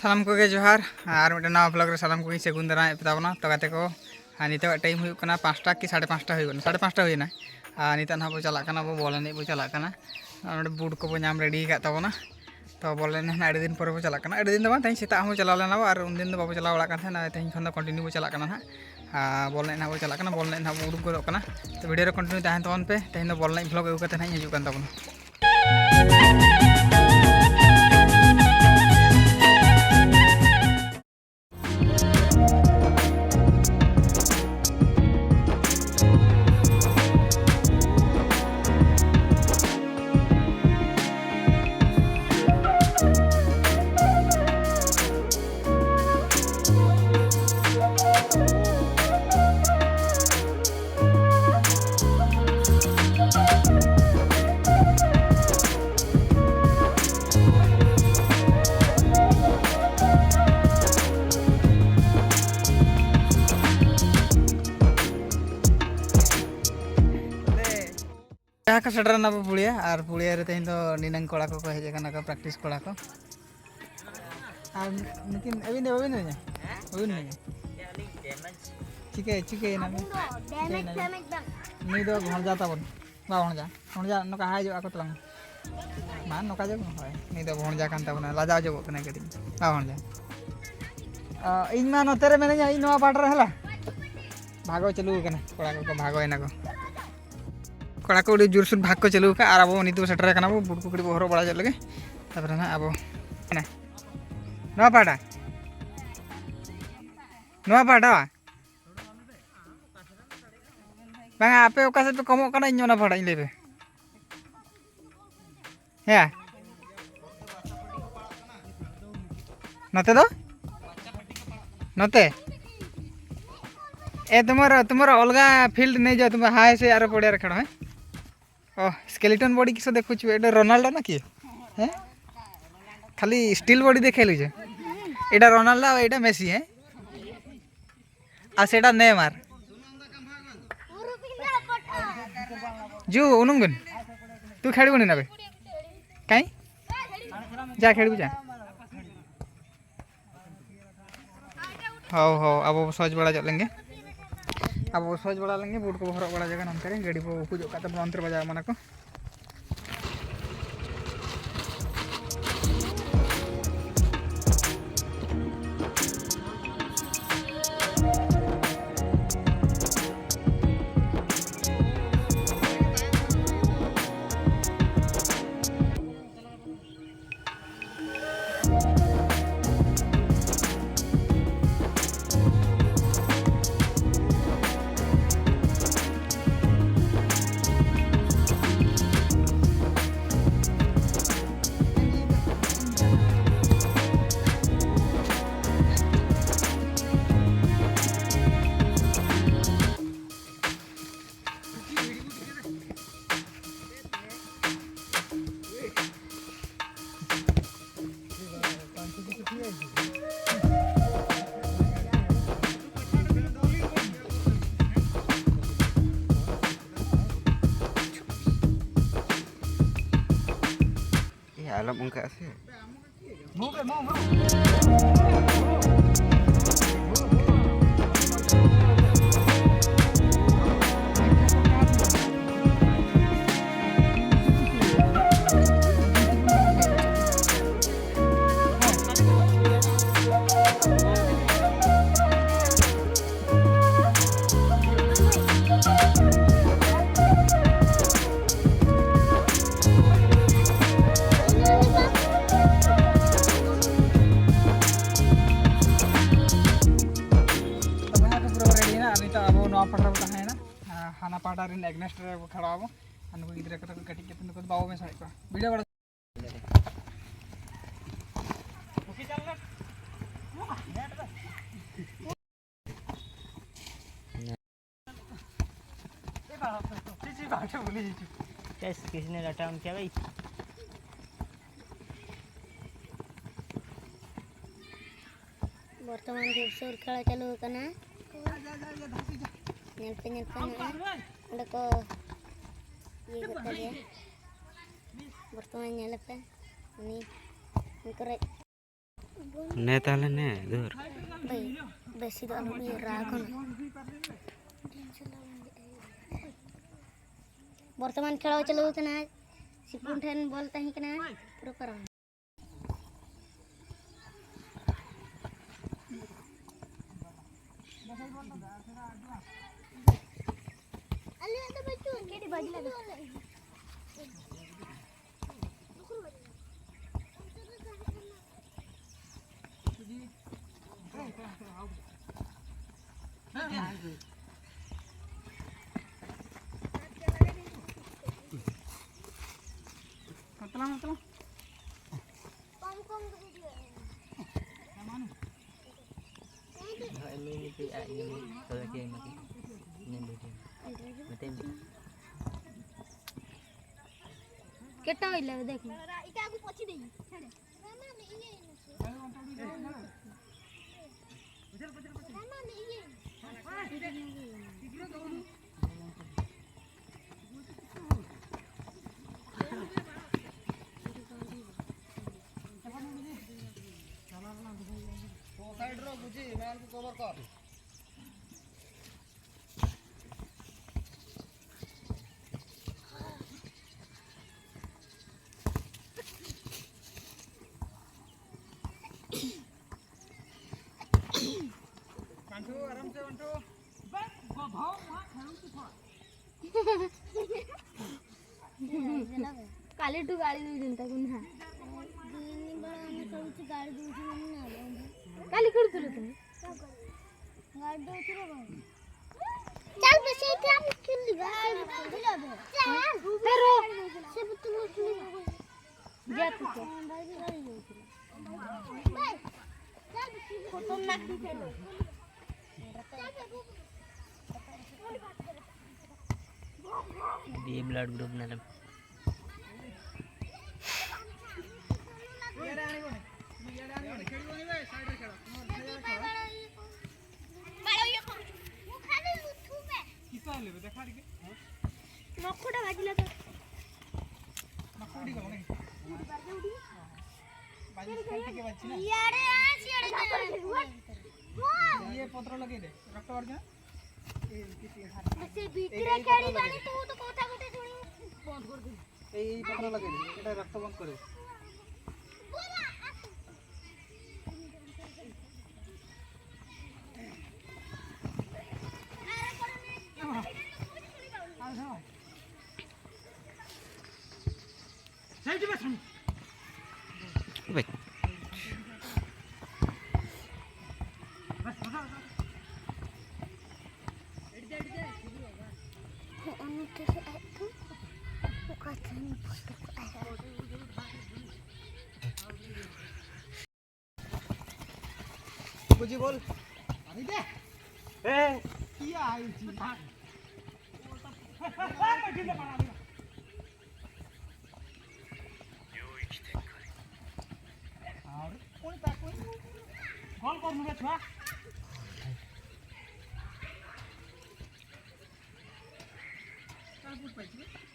सालाम को गे जोहार और मिट्टे नवा ब्लॉग रे सालाम को सगुन दारा पेताबना तो गाते को नित टाइम हुई 5टा कि 5:30 हुई 5:30 हुईना नित ना बो चलाना बो बॉल एने बो चलाना बूट को बो नाम रेडी का तबना तो बॉल एने अड़ी दिन पर बो चलाना अड़ी दिन दो तेज सेता हम चला लेना और उन दिन बाबो चला बड़ा तेज खन कंटिन्यू बो चलाना हाँ बॉल एने बो चलाना बॉल एने बो उड़ूक गोदना तो वीडियो कंटिन्यू तहन तबन पे तेज बॉल ब्लॉग अगू कते हजून तबना जहाँ का सेटरना पुड़िया और पुड़िया रे तेज तो निनंग कड़ा को हेजना को प्रैक्टिस कड़ा को और लेकिन अभी नहीं अभी नहीं अभी नहीं चिके चिके ना नहीं दो भण जाता बन बा भण जा नका हाय जो आको तलंग मान नका जो होय नहीं दो भण जा कान तबना लाजा जो कने कडी बा भण जा इन मा नते रे मेने इन नवा पाट रे हला भागो चलू कने कड़ा को भागो एना को कड़ा को जोरसोर भाग को चलू का और अब नित सेटर करना बुट को हर बड़ा लगे तब ना अब नवा पाटा बांगा आपे ओका से पे कमो कना इन ना पाटा इन लेबे हे नते दो नते ए तुम्हारा अलगा फील्ड नहीं जाओ तुम हाय से आरो पड़िया खेल है ओ स्केलेटन बॉडी किस देखु एटा रोनाल्डो ना कि हैं खाली स्टील बॉडी देखे लुजे एटा रोनाल्डो और एटा मेसी है आ सेटा नेमार जू उनुंगन तू खेलबुनी ना बे काई जा खेलबु जा हो अब सज बड़ा चल लेंगे अब सज बड़ा लेंगे बूट को भर बड़ा जगह नंतर गाड़ी को पूजो का तब अंतर बजा माना को alam enggak sih mau हाना पाटा रिन एग्नेस्ट रे खड़ाबो अनु गिद्रे कत कटी के तन को बाबो में साइको वीडियो बड़ा ओके चल ले ए बाबा चीची बाटे भूली जी कैसे किसने लटाउन किया भाई वर्तमान जोरसोर खेला चालू करना nyelpe ada ko ये बता दिया वर्तमान nyelpe ini korek ने ताले ने दूर भाई बेसी तो आलू ये राखो वर्तमान खेल चलो कना सिपुन ठेन बॉल तही कना पूरा करा अल्ले तो बच्चू केडी बाजी लगा मतलब मतलब कम कम video ini tu ini kalau lagi mati ini video mati केटा होइले देख इका आगु पछि देई छाड़े रामा में इये रामा में इये साइड रो बुझी मैन को कवर कर कंठू आराम से कंठू बस भाव वहां खेलू की था काली टू गाड़ी दे जनता को ना दिन बड़ा हम कहू गाड़ी दूची ना काली करथुल तुम गाड़ी दूची रे चल बसे इतना मुश्किल लिबा चल फेरो से तुम जा तू चल फोटो ना खेलो di blood group nalam ये आने को नहीं ये आने को नहीं खेलू नहीं भाई साइड रे खेलो बाड़ो ये मु खाली लुथु बे किसा लेबे देखा रे नखुडा बाजिला तो नखुडी को नहीं बाजी खेलते के बच्ची ना यारे आ सियाड़े ये पत्र लगे दे रक्त वर्जन से भीतरे केड़ी जानी तू तो कोथा कोटे सुनी बंद कर दे ए पत्र लगे दे एटा रक्त बंद करे साइड में सुन baik बुझी बोल अभी दे ए किया आई थी भाग बैठी दे बना दिया और कोई ता कोई कॉल कर नुबे छुआ का पूछ पाइछ